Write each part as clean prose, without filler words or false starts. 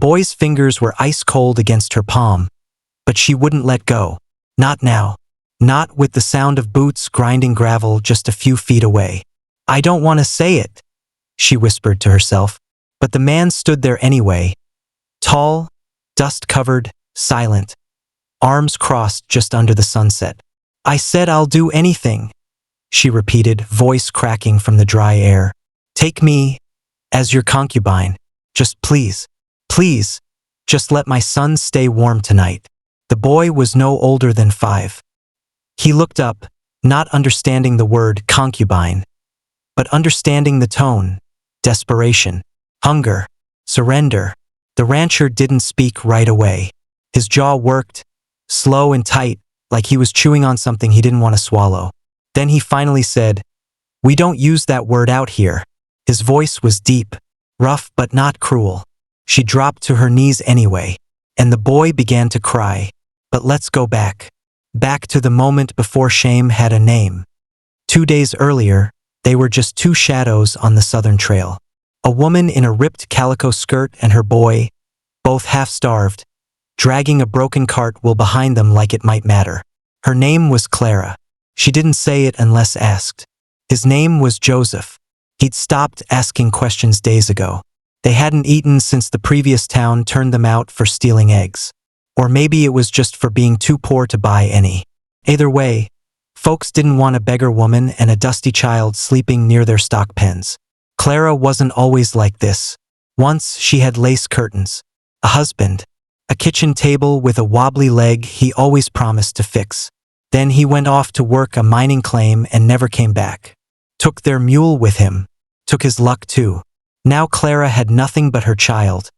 boy's fingers were ice cold against her palm, but she wouldn't let go. Not now. Not with the sound of boots grinding gravel just a few feet away. I don't want to say it, she whispered to herself, but the man stood there anyway. Tall, dust-covered, silent, arms crossed just under the sunset. I said I'll do anything, she repeated, voice cracking from the dry air. Take me as your concubine. Just please, please, just let my son stay warm tonight. The boy was no older than 5. He looked up, not understanding the word concubine, but understanding the tone, desperation, hunger, surrender. The rancher didn't speak right away. His jaw worked, slow and tight, like he was chewing on something he didn't want to swallow. Then he finally said, "We don't use that word out here." His voice was deep, rough but not cruel. She dropped to her knees anyway, and the boy began to cry. But let's go back. Back to the moment before shame had a name. 2 days earlier, they were just 2 shadows on the southern trail. A woman in a ripped calico skirt and her boy, both half-starved, dragging a broken cart well behind them like it might matter. Her name was Clara. She didn't say it unless asked. His name was Joseph. He'd stopped asking questions days ago. They hadn't eaten since the previous town turned them out for stealing eggs. Or maybe it was just for being too poor to buy any. Either way, folks didn't want a beggar woman and a dusty child sleeping near their stock pens. Clara wasn't always like this. Once she had lace curtains, a husband, a kitchen table with a wobbly leg he always promised to fix. Then he went off to work a mining claim and never came back. Took their mule with him. Took his luck too. Now Clara had nothing but her child,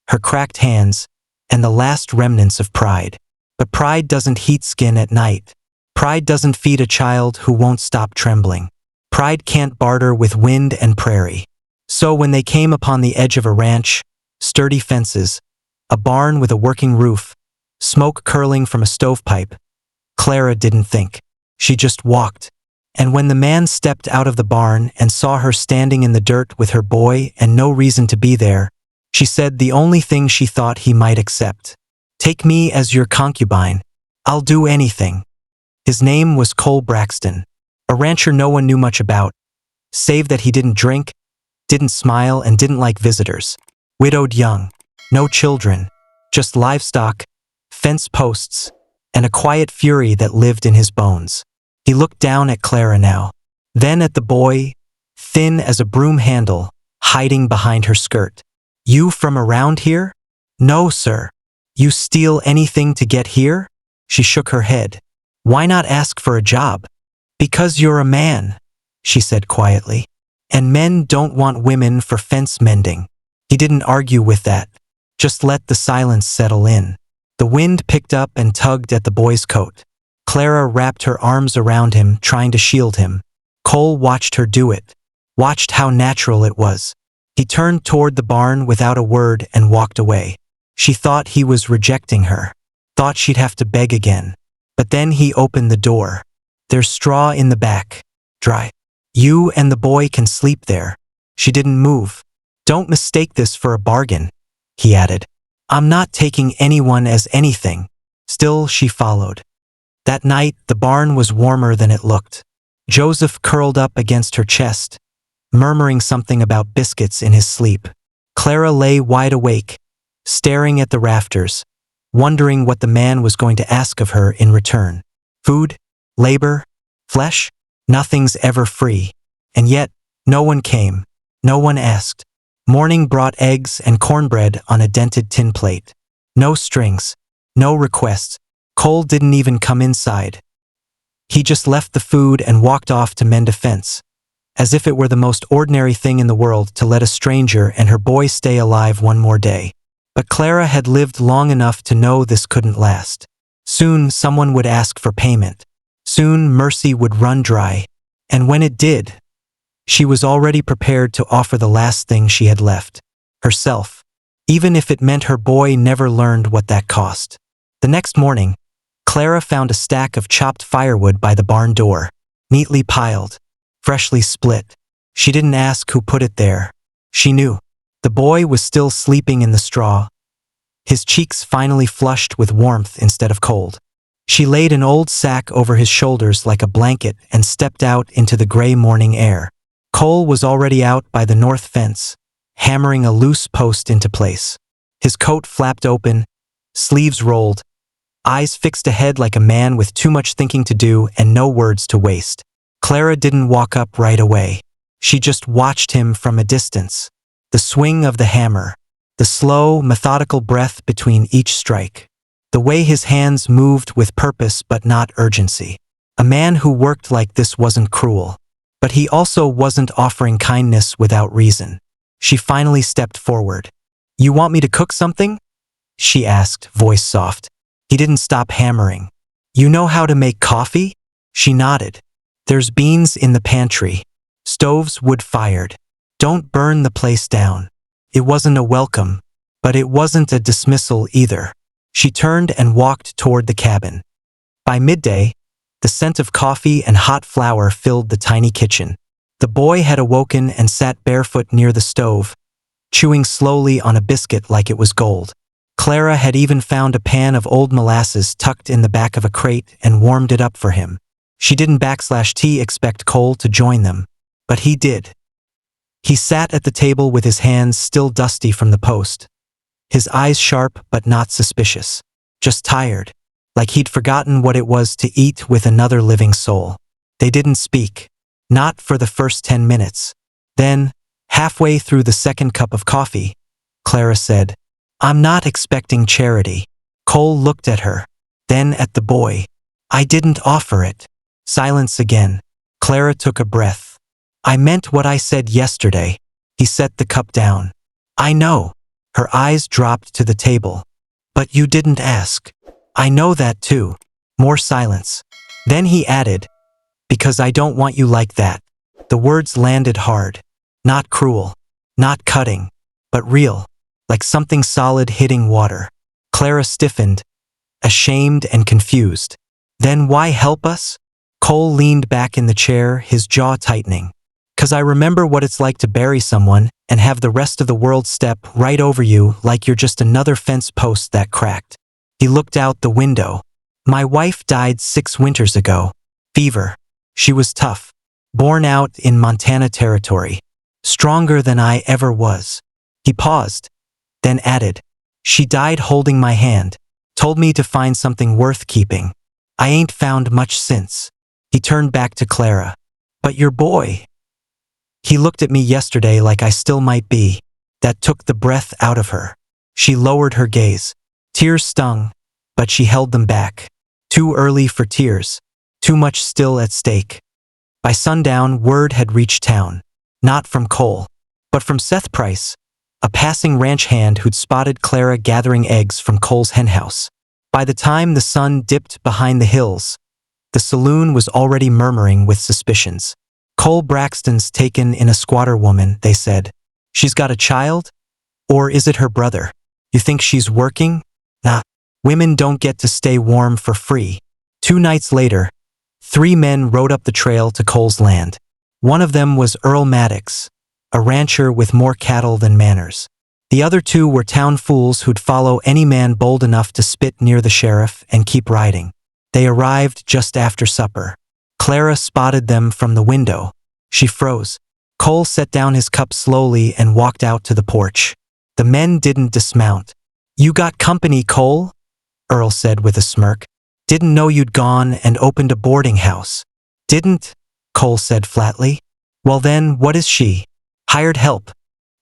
her cracked hands, and the last remnants of pride. But pride doesn't heat skin at night. Pride doesn't feed a child who won't stop trembling. Pride can't barter with wind and prairie. So when they came upon the edge of a ranch, sturdy fences, a barn with a working roof, smoke curling from a stovepipe, Clara didn't think. She just walked. And when the man stepped out of the barn and saw her standing in the dirt with her boy and no reason to be there, she said the only thing she thought he might accept. Take me as your concubine. I'll do anything. His name was Cole Braxton, a rancher no one knew much about, save that he didn't drink, didn't smile, and didn't like visitors. Widowed young, no children, just livestock, fence posts, and a quiet fury that lived in his bones. He looked down at Clara now, then at the boy, thin as a broom handle, hiding behind her skirt. You from around here? No, sir. You steal anything to get here? She shook her head. Why not ask for a job? Because you're a man, she said quietly. And men don't want women for fence mending. He didn't argue with that. Just let the silence settle in. The wind picked up and tugged at the boy's coat. Clara wrapped her arms around him, trying to shield him. Cole watched her do it. Watched how natural it was. He turned toward the barn without a word and walked away. She thought he was rejecting her. Thought she'd have to beg again. But then he opened the door. There's straw in the back. Dry. You and the boy can sleep there. She didn't move. Don't mistake this for a bargain, he added. I'm not taking anyone as anything. Still, she followed. That night, the barn was warmer than it looked. Joseph curled up against her chest, murmuring something about biscuits in his sleep. Clara lay wide awake, staring at the rafters, wondering what the man was going to ask of her in return. Food? Labor? Flesh? Nothing's ever free. And yet, no one came. No one asked. Morning brought eggs and cornbread on a dented tin plate. No strings. No requests. Cole didn't even come inside. He just left the food and walked off to mend a fence, as if it were the most ordinary thing in the world to let a stranger and her boy stay alive one more day. But Clara had lived long enough to know this couldn't last. Soon someone would ask for payment. Soon mercy would run dry. And when it did, she was already prepared to offer the last thing she had left, herself, even if it meant her boy never learned what that cost. The next morning, Clara found a stack of chopped firewood by the barn door, neatly piled, freshly split. She didn't ask who put it there. She knew. The boy was still sleeping in the straw, his cheeks finally flushed with warmth instead of cold. She laid an old sack over his shoulders like a blanket and stepped out into the gray morning air. Cole was already out by the north fence, hammering a loose post into place. His coat flapped open, sleeves rolled, eyes fixed ahead like a man with too much thinking to do and no words to waste. Clara didn't walk up right away. She just watched him from a distance. The swing of the hammer, the slow, methodical breath between each strike, the way his hands moved with purpose but not urgency. A man who worked like this wasn't cruel, but he also wasn't offering kindness without reason. She finally stepped forward. "You want me to cook something?" she asked, voice soft. He didn't stop hammering. "You know how to make coffee?" She nodded. "There's beans in the pantry. Stoves wood-fired. Don't burn the place down." It wasn't a welcome, but it wasn't a dismissal either. She turned and walked toward the cabin. By midday, the scent of coffee and hot flour filled the tiny kitchen. The boy had awoken and sat barefoot near the stove, chewing slowly on a biscuit like it was gold. Clara had even found a pan of old molasses tucked in the back of a crate and warmed it up for him. She didn't expect Cole to join them, but he did. He sat at the table with his hands still dusty from the post, his eyes sharp but not suspicious, just tired, like he'd forgotten what it was to eat with another living soul. They didn't speak, not for the first 10 minutes. Then, halfway through the second cup of coffee, Clara said, "I'm not expecting charity." Cole looked at her, then at the boy. "I didn't offer it." Silence again. Clara took a breath. "I meant what I said yesterday." He set the cup down. "I know." Her eyes dropped to the table. "But you didn't ask." "I know that too." More silence. Then he added, "Because I don't want you like that." The words landed hard. Not cruel, not cutting, but real, like something solid hitting water. Clara stiffened, ashamed and confused. "Then why help us?" Cole leaned back in the chair, his jaw tightening. "'Cause I remember what it's like to bury someone and have the rest of the world step right over you like you're just another fence post that cracked." He looked out the window. "My wife died 6 winters ago. Fever. She was tough. Born out in Montana territory. Stronger than I ever was." He paused, then added, "She died holding my hand. Told me to find something worth keeping. I ain't found much since." He turned back to Clara. "But your boy." "He looked at me yesterday like I still might be." That took the breath out of her. She lowered her gaze. Tears stung, but she held them back. Too early for tears. Too much still at stake. By sundown, word had reached town. Not from Cole, but from Seth Price, a passing ranch hand who'd spotted Clara gathering eggs from Cole's henhouse. By the time the sun dipped behind the hills, the saloon was already murmuring with suspicions. "Cole Braxton's taken in a squatter woman," they said. "She's got a child? Or is it her brother? You think she's working? Nah, women don't get to stay warm for free." 2 nights later, 3 men rode up the trail to Cole's land. One of them was Earl Maddox, a rancher with more cattle than manners. The other 2 were town fools who'd follow any man bold enough to spit near the sheriff and keep riding. They arrived just after supper. Clara spotted them from the window. She froze. Cole set down his cup slowly and walked out to the porch. The men didn't dismount. "You got company, Cole?" Earl said with a smirk. "Didn't know you'd gone and opened a boarding house." "Didn't?" Cole said flatly. "Well then, what is she?" "Hired help."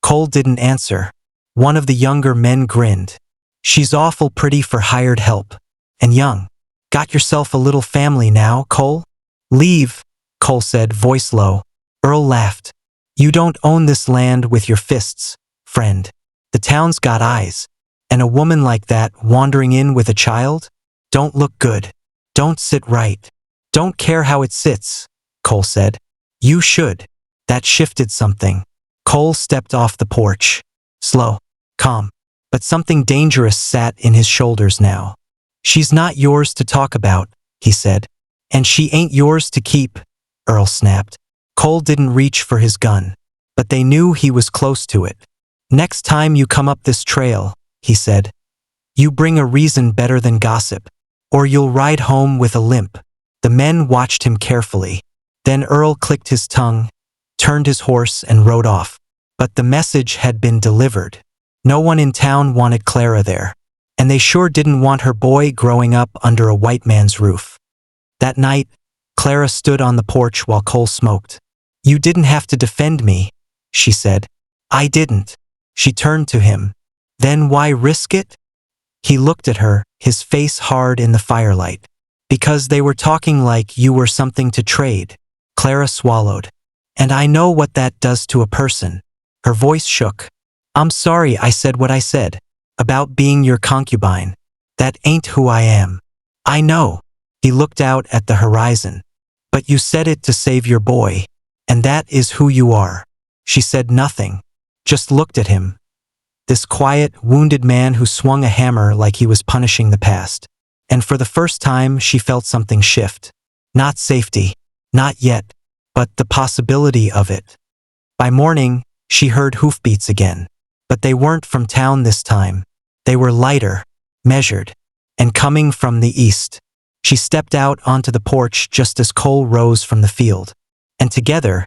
Cole didn't answer. One of the younger men grinned. "She's awful pretty for hired help. And young. Got yourself a little family now, Cole?" "Leave," Cole said, voice low. Earl laughed. "You don't own this land with your fists, friend. The town's got eyes. And a woman like that wandering in with a child? Don't look good. Don't sit right. Don't care how it sits," Cole said. "You should." That shifted something. Cole stepped off the porch. Slow, calm, but something dangerous sat in his shoulders now. "She's not yours to talk about," he said. "And she ain't yours to keep," Earl snapped. Cole didn't reach for his gun, but they knew he was close to it. "Next time you come up this trail," he said, You bring a reason better than gossip, or you'll ride home with a limp." The men watched him carefully. Then Earl clicked his tongue, turned his horse, and rode off. But the message had been delivered. No one in town wanted Clara there, and they sure didn't want her boy growing up under a white man's roof. That night, Clara stood on the porch while Cole smoked. "You didn't have to defend me," she said. "I didn't." She turned to him. "Then why risk it?" He looked at her, his face hard in the firelight. "Because they were talking like you were something to trade." Clara swallowed. "And I know what that does to a person." Her voice shook. "I'm sorry I said what I said about being your concubine. That ain't who I am." "I know." He looked out at the horizon. "But you said it to save your boy, and that is who you are." She said nothing, just looked at him. This quiet, wounded man who swung a hammer like he was punishing the past. And for the first time, she felt something shift. Not safety, not yet, but the possibility of it. By morning, she heard hoofbeats again. But they weren't from town this time. They were lighter, measured, and coming from the east. She stepped out onto the porch just as Cole rose from the field. And together,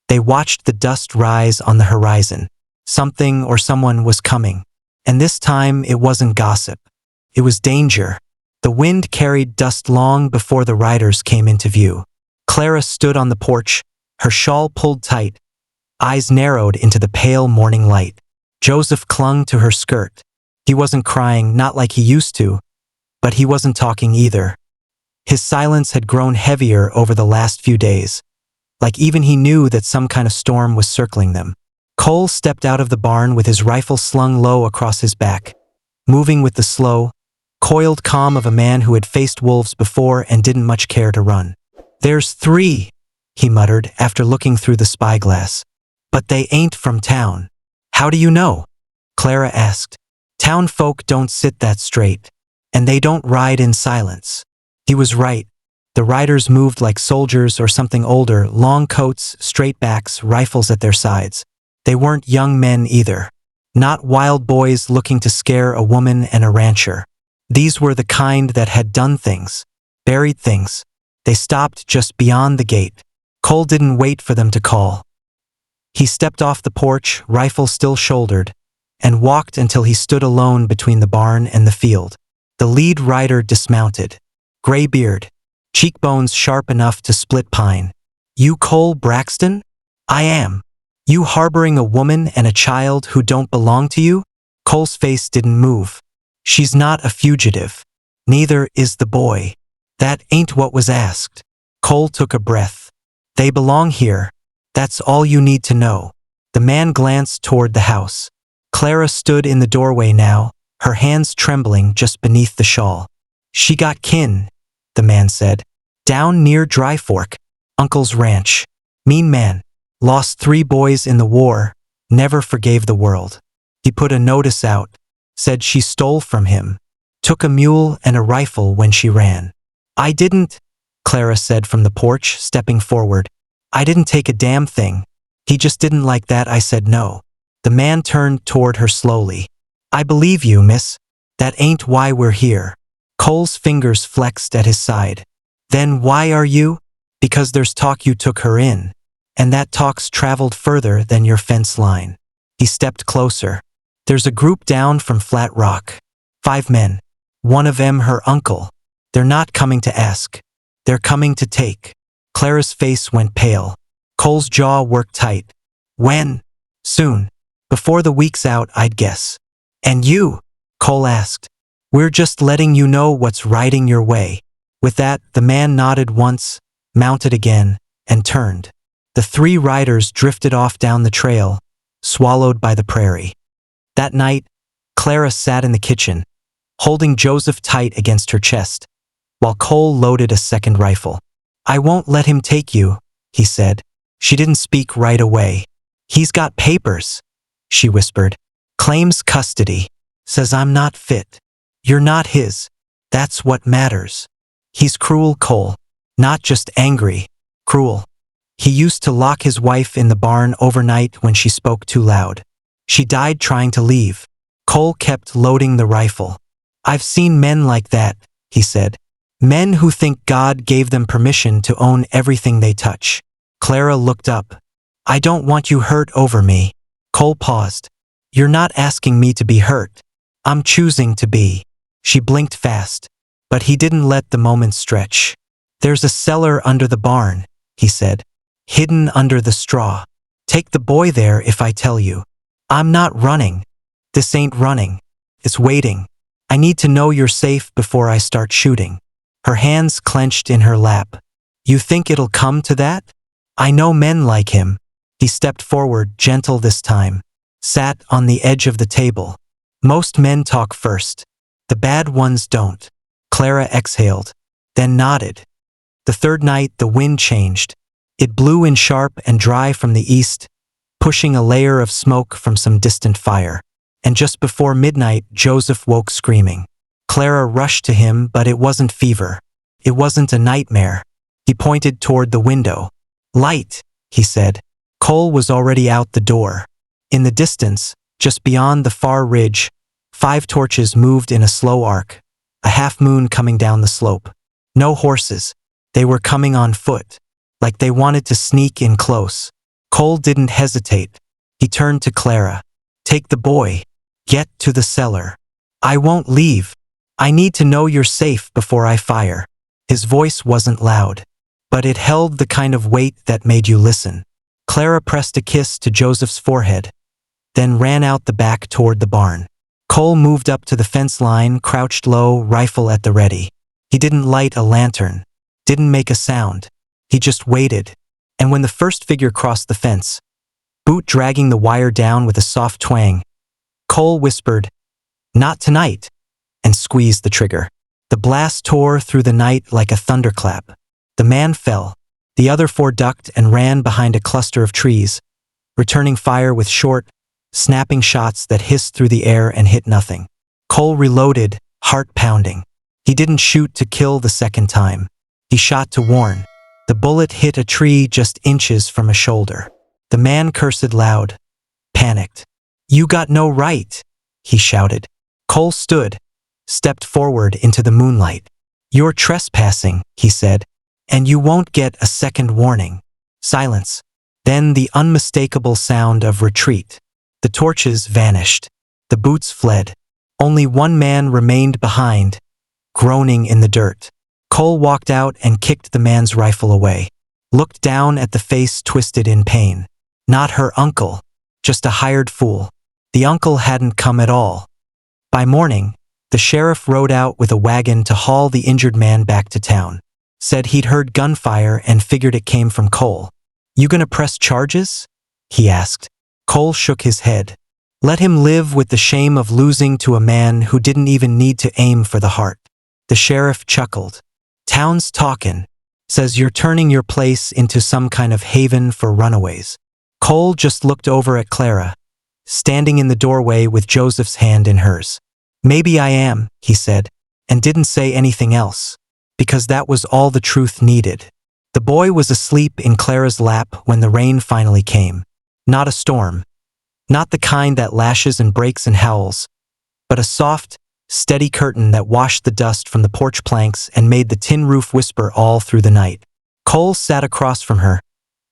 they watched the dust rise on the horizon. Something or someone was coming. And this time, it wasn't gossip. It was danger. The wind carried dust long before the riders came into view. Clara stood on the porch, her shawl pulled tight, eyes narrowed into the pale morning light. Joseph clung to her skirt. He wasn't crying, not like he used to, but he wasn't talking either. His silence had grown heavier over the last few days, like even he knew that some kind of storm was circling them. Cole stepped out of the barn with his rifle slung low across his back, moving with the slow, coiled calm of a man who had faced wolves before and didn't much care to run. "There's 3, he muttered after looking through the spyglass. "But they ain't from town." "How do you know?" Clara asked. "Town folk don't sit that straight, and they don't ride in silence." He was right. The riders moved like soldiers or something older, long coats, straight backs, rifles at their sides. They weren't young men either. Not wild boys looking to scare a woman and a rancher. These were the kind that had done things, buried things. They stopped just beyond the gate. Cole didn't wait for them to call. He stepped off the porch, rifle still shouldered, and walked until he stood alone between the barn and the field. The lead rider dismounted. Gray beard, cheekbones sharp enough to split pine. "You Cole Braxton?" "I am." "You harboring a woman and a child who don't belong to you?" Cole's face didn't move. "She's not a fugitive. Neither is the boy." "That ain't what was asked." Cole took a breath. "They belong here. That's all you need to know." The man glanced toward the house. Clara stood in the doorway now, her hands trembling just beneath the shawl. "She got kin," the man said. "Down near Dry Fork. Uncle's ranch. Mean man. Lost 3 boys in the war. Never forgave the world. He put a notice out. Said she stole from him. Took a mule and a rifle when she ran." "I didn't," Clara said from the porch, stepping forward. "I didn't take a damn thing. He just didn't like that I said no." The man turned toward her slowly. "I believe you, miss. That ain't why we're here." Cole's fingers flexed at his side. "Then why are you?" "Because there's talk you took her in. And that talk's traveled further than your fence line." He stepped closer. "There's a group down from Flat Rock. 5 men. One of 'em her uncle. They're not coming to ask. They're coming to take." Clara's face went pale. Cole's jaw worked tight. "When?" "Soon. Before the week's out, I'd guess." "And you?" Cole asked. "We're just letting you know what's riding your way." With that, the man nodded once, mounted again, and turned. The 3 riders drifted off down the trail, swallowed by the prairie. That night, Clara sat in the kitchen, holding Joseph tight against her chest, while Cole loaded a second rifle. "I won't let him take you," he said. She didn't speak right away. "He's got papers," she whispered. "Claims custody. Says I'm not fit." "You're not his. That's what matters." "He's cruel, Cole. Not just angry. Cruel. He used to lock his wife in the barn overnight when she spoke too loud. She died trying to leave." Cole kept loading the rifle. I've seen men like that, he said. Men who think God gave them permission to own everything they touch. Clara looked up. I don't want you hurt over me. Cole paused. You're not asking me to be hurt. I'm choosing to be. She blinked fast, but he didn't let the moment stretch. There's a cellar under the barn, he said. Hidden under the straw. Take the boy there if I tell you. I'm not running. This ain't running. It's waiting. I need to know you're safe before I start shooting. Her hands clenched in her lap. You think it'll come to that? I know men like him. He stepped forward, gentle this time. Sat on the edge of the table. Most men talk first. The bad ones don't. Clara exhaled, then nodded. The third night, the wind changed. It blew in sharp and dry from the east, pushing a layer of smoke from some distant fire. And just before midnight, Joseph woke screaming. Clara rushed to him, but it wasn't fever. It wasn't a nightmare. He pointed toward the window. Light, he said. Cole was already out the door. In the distance, just beyond the far ridge, 5 torches moved in a slow arc, a half-moon coming down the slope. No horses. They were coming on foot, like they wanted to sneak in close. Cole didn't hesitate. He turned to Clara. Take the boy. Get to the cellar. I won't leave. I need to know you're safe before I fire. His voice wasn't loud, but it held the kind of weight that made you listen. Clara pressed a kiss to Joseph's forehead, then ran out the back toward the barn. Cole moved up to the fence line, crouched low, rifle at the ready. He didn't light a lantern, didn't make a sound. He just waited, and when the first figure crossed the fence, boot dragging the wire down with a soft twang, Cole whispered, "Not tonight," and squeezed the trigger. The blast tore through the night like a thunderclap. The man fell. The other 4 ducked and ran behind a cluster of trees, returning fire with short, snapping shots that hissed through the air and hit nothing. Cole reloaded, heart pounding. He didn't shoot to kill the second time. He shot to warn. The bullet hit a tree just inches from a shoulder. The man cursed loud, panicked. "You got no right," he shouted. Cole stood, stepped forward into the moonlight. "You're trespassing," he said, "and you won't get a second warning." Silence. Then the unmistakable sound of retreat. The torches vanished. The boots fled. Only one man remained behind, groaning in the dirt. Cole walked out and kicked the man's rifle away. Looked down at the face twisted in pain. Not her uncle, just a hired fool. The uncle hadn't come at all. By morning, the sheriff rode out with a wagon to haul the injured man back to town. Said he'd heard gunfire and figured it came from Cole. "You gonna press charges?" he asked. Cole shook his head. Let him live with the shame of losing to a man who didn't even need to aim for the heart. The sheriff chuckled. "Town's talkin'. Says you're turning your place into some kind of haven for runaways." Cole just looked over at Clara, standing in the doorway with Joseph's hand in hers. "Maybe I am," he said, and didn't say anything else, because that was all the truth needed. The boy was asleep in Clara's lap when the rain finally came. Not a storm. Not the kind that lashes and breaks and howls, but a soft, steady curtain that washed the dust from the porch planks and made the tin roof whisper all through the night. Cole sat across from her,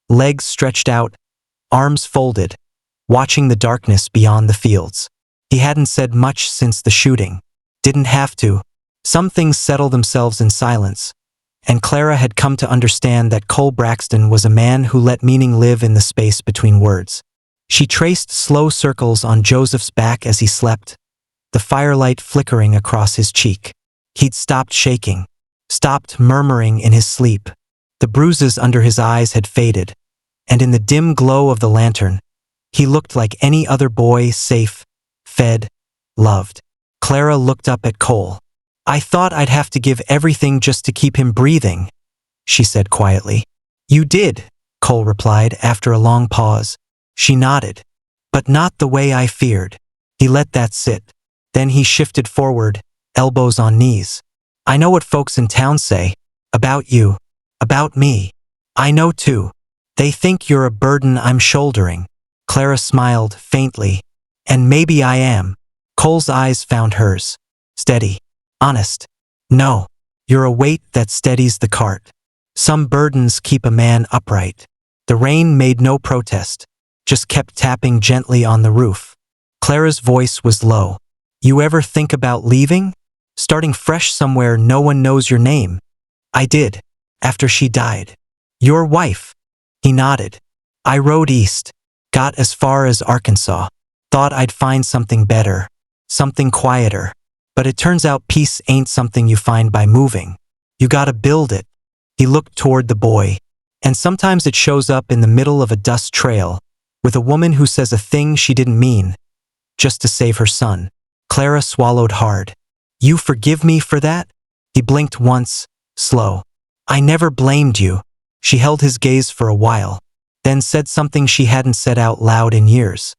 legs stretched out, arms folded, watching the darkness beyond the fields. He hadn't said much since the shooting. Didn't have to. Some things settle themselves in silence, and Clara had come to understand that Cole Braxton was a man who let meaning live in the space between words. She traced slow circles on Joseph's back as he slept, the firelight flickering across his cheek. He'd stopped shaking, stopped murmuring in his sleep. The bruises under his eyes had faded, and in the dim glow of the lantern, he looked like any other boy, safe, fed, loved. Clara looked up at Cole. "I thought I'd have to give everything just to keep him breathing," she said quietly. "You did," Cole replied after a long pause. She nodded. "But not the way I feared." He let that sit. Then he shifted forward, elbows on knees. "I know what folks in town say. About you. About me. I know too. They think you're a burden I'm shouldering." Clara smiled faintly. "And maybe I am." Cole's eyes found hers. Steady. Honest. No. You're a weight that steadies the cart. Some burdens keep a man upright. The rain made no protest, just kept tapping gently on the roof. Clara's voice was low. You ever think about leaving? Starting fresh somewhere no one knows your name? I did, after she died. Your wife? He nodded. I rode east, got as far as Arkansas. Thought I'd find something better, something quieter. But it turns out peace ain't something you find by moving. You gotta build it. He looked toward the boy. And sometimes it shows up in the middle of a dust trail, with a woman who says a thing she didn't mean, just to save her son. Clara swallowed hard. You forgive me for that? He blinked once, slow. I never blamed you. She held his gaze for a while, then said something she hadn't said out loud in years.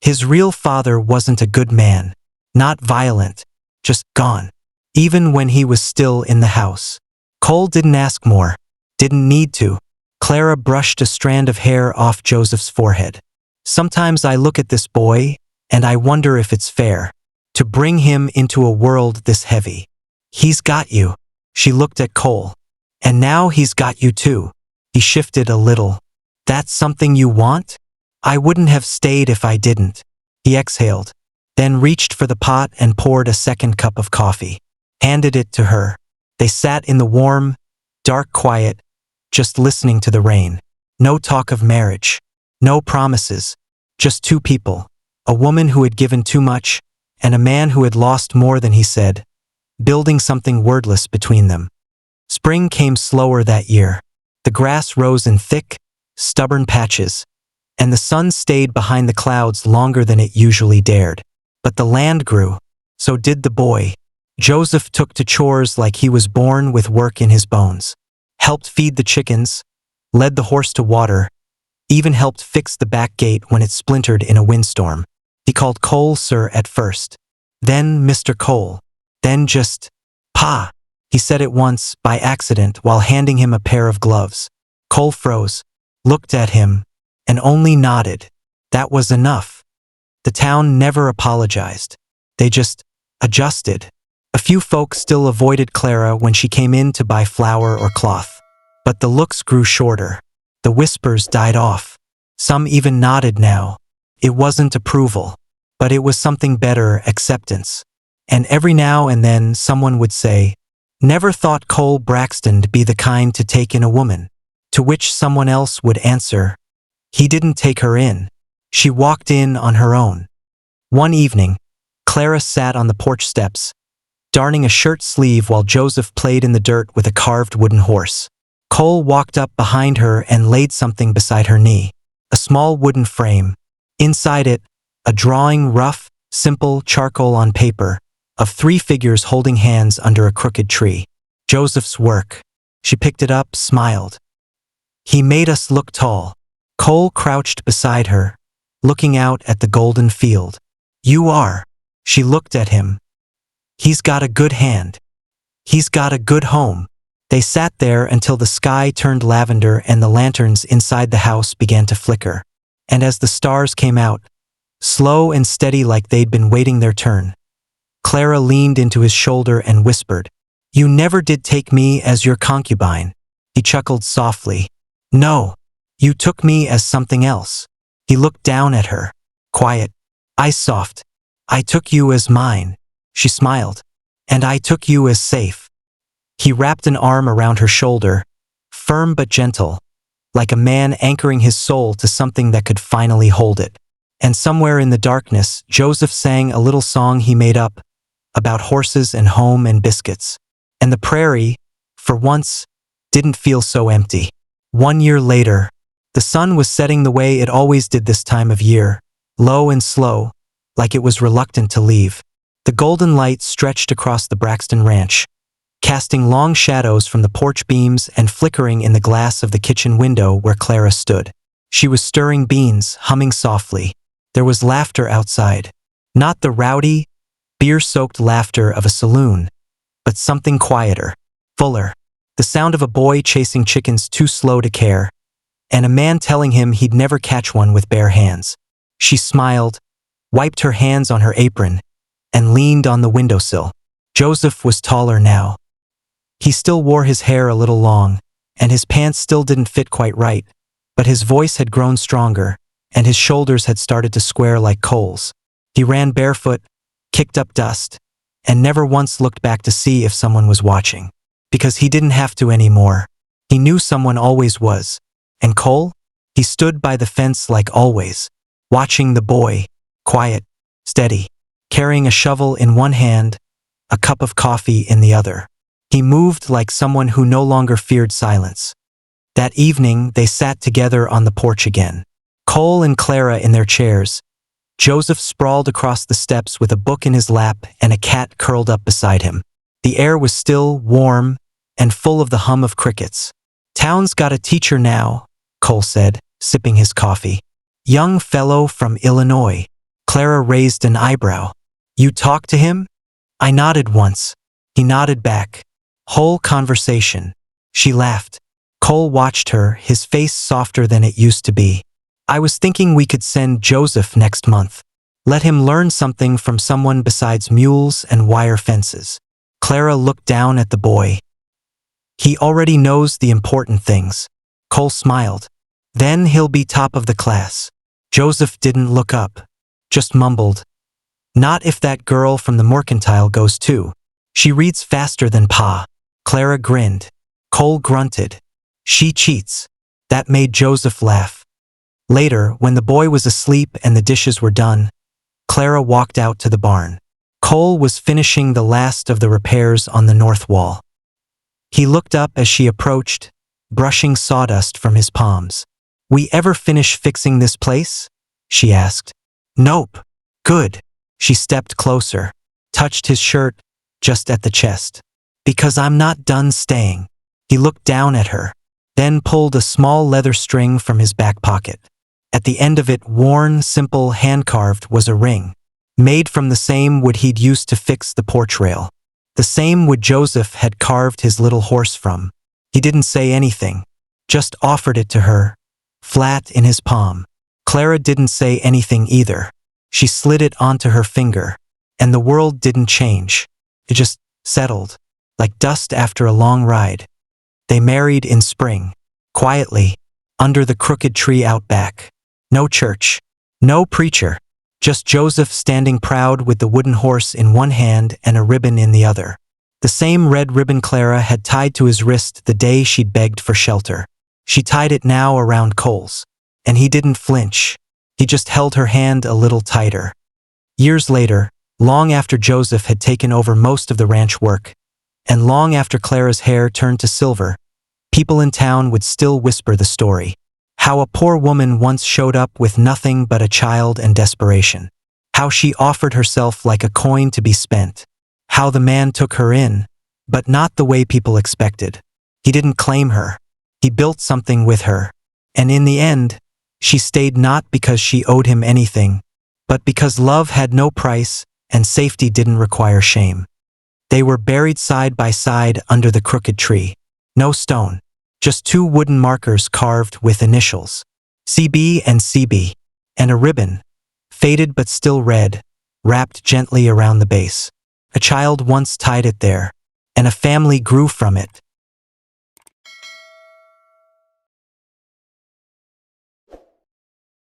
His real father wasn't a good man. Not violent, just gone. Even when he was still in the house. Cole didn't ask more. Didn't need to. Clara brushed a strand of hair off Joseph's forehead. Sometimes I look at this boy, and I wonder if it's fair to bring him into a world this heavy. He's got you. She looked at Cole. And now he's got you too. He shifted a little. That's something you want? I wouldn't have stayed if I didn't. He exhaled, then reached for the pot and poured a second cup of coffee. Handed it to her. They sat in the warm, dark quiet, just listening to the rain. No talk of marriage. No promises. Just two people. A woman who had given too much, and a man who had lost more than he said, building something wordless between them. Spring came slower that year. The grass rose in thick, stubborn patches, and the sun stayed behind the clouds longer than it usually dared. But the land grew. So did the boy. Joseph took to chores like he was born with work in his bones. Helped feed the chickens, led the horse to water, even helped fix the back gate when it splintered in a windstorm. He called Cole sir at first, then Mr. Cole, then just, Pa. He said it once, by accident, while handing him a pair of gloves. Cole froze, looked at him, and only nodded. That was enough. The town never apologized. They just adjusted. A few folk still avoided Clara when she came in to buy flour or cloth. But the looks grew shorter. The whispers died off. Some even nodded now. It wasn't approval, but it was something better, acceptance. And every now and then someone would say, never thought Cole Braxton'd be the kind to take in a woman. To which someone else would answer, he didn't take her in. She walked in on her own. One evening, Clara sat on the porch steps, darning a shirt sleeve while Joseph played in the dirt with a carved wooden horse. Cole walked up behind her and laid something beside her knee. A small wooden frame. Inside it, a drawing, rough, simple, charcoal on paper, of three figures holding hands under a crooked tree. Joseph's work. She picked it up, smiled. He made us look tall. Cole crouched beside her, looking out at the golden field. You are. She looked at him. He's got a good hand. He's got a good home. They sat there until the sky turned lavender and the lanterns inside the house began to flicker. And as the stars came out, slow and steady like they'd been waiting their turn, Clara leaned into his shoulder and whispered, You never did take me as your concubine. He chuckled softly. No, you took me as something else. He looked down at her, quiet, eyes soft. I took you as mine. She smiled. And I took you as safe. He wrapped an arm around her shoulder, firm but gentle, like a man anchoring his soul to something that could finally hold it. And somewhere in the darkness, Joseph sang a little song he made up, about horses and home and biscuits. And the prairie, for once, didn't feel so empty. 1 year later, the sun was setting the way it always did this time of year, low and slow, like it was reluctant to leave. The golden light stretched across the Braxton Ranch, casting long shadows from the porch beams and flickering in the glass of the kitchen window where Clara stood. She was stirring beans, humming softly. There was laughter outside. Not the rowdy, beer-soaked laughter of a saloon, but something quieter, fuller. The sound of a boy chasing chickens too slow to care, and a man telling him he'd never catch one with bare hands. She smiled, wiped her hands on her apron, and leaned on the windowsill. Joseph was taller now. He still wore his hair a little long, and his pants still didn't fit quite right, but his voice had grown stronger, and his shoulders had started to square like coals. He ran barefoot, kicked up dust, and never once looked back to see if someone was watching. Because he didn't have to anymore. He knew someone always was. And Cole? He stood by the fence like always, watching the boy, quiet, steady, carrying a shovel in one hand, a cup of coffee in the other. He moved like someone who no longer feared silence. That evening, they sat together on the porch again. Cole and Clara in their chairs. Joseph sprawled across the steps with a book in his lap and a cat curled up beside him. The air was still, warm, and full of the hum of crickets. "Town's got a teacher now," Cole said, sipping his coffee. "Young fellow from Illinois." Clara raised an eyebrow. "You talked to him?" I nodded once. He nodded back. Whole conversation. She laughed. Cole watched her, his face softer than it used to be. "I was thinking we could send Joseph next month. Let him learn something from someone besides mules and wire fences." Clara looked down at the boy. "He already knows the important things." Cole smiled. "Then he'll be top of the class." Joseph didn't look up, just mumbled, "Not if that girl from the mercantile goes too. She reads faster than Pa." Clara grinned. Cole grunted. "She cheats." That made Joseph laugh. Later, when the boy was asleep and the dishes were done, Clara walked out to the barn. Cole was finishing the last of the repairs on the north wall. He looked up as she approached, brushing sawdust from his palms. "We ever finish fixing this place?" she asked. "Nope." "Good." She stepped closer, touched his shirt, just at the chest. "Because I'm not done staying." He looked down at her, then pulled a small leather string from his back pocket. At the end of it, worn, simple, hand-carved, was a ring, made from the same wood he'd used to fix the porch rail. The same wood Joseph had carved his little horse from. He didn't say anything, just offered it to her, flat in his palm. Clara didn't say anything either. She slid it onto her finger, and the world didn't change. It just settled, like dust after a long ride. They married in spring, quietly, under the crooked tree out back. No church, no preacher, just Joseph standing proud with the wooden horse in one hand and a ribbon in the other. The same red ribbon Clara had tied to his wrist the day she'd begged for shelter. She tied it now around Cole's, and he didn't flinch. He just held her hand a little tighter. Years later, long after Joseph had taken over most of the ranch work, and long after Clara's hair turned to silver, people in town would still whisper the story. How a poor woman once showed up with nothing but a child and desperation. How she offered herself like a coin to be spent. How the man took her in, but not the way people expected. He didn't claim her. He built something with her. And in the end, she stayed not because she owed him anything, but because love had no price and safety didn't require shame. They were buried side by side under the crooked tree. No stone, just two wooden markers carved with initials, CB and CB, and a ribbon, faded but still red, wrapped gently around the base. A child once tied it there, and a family grew from it.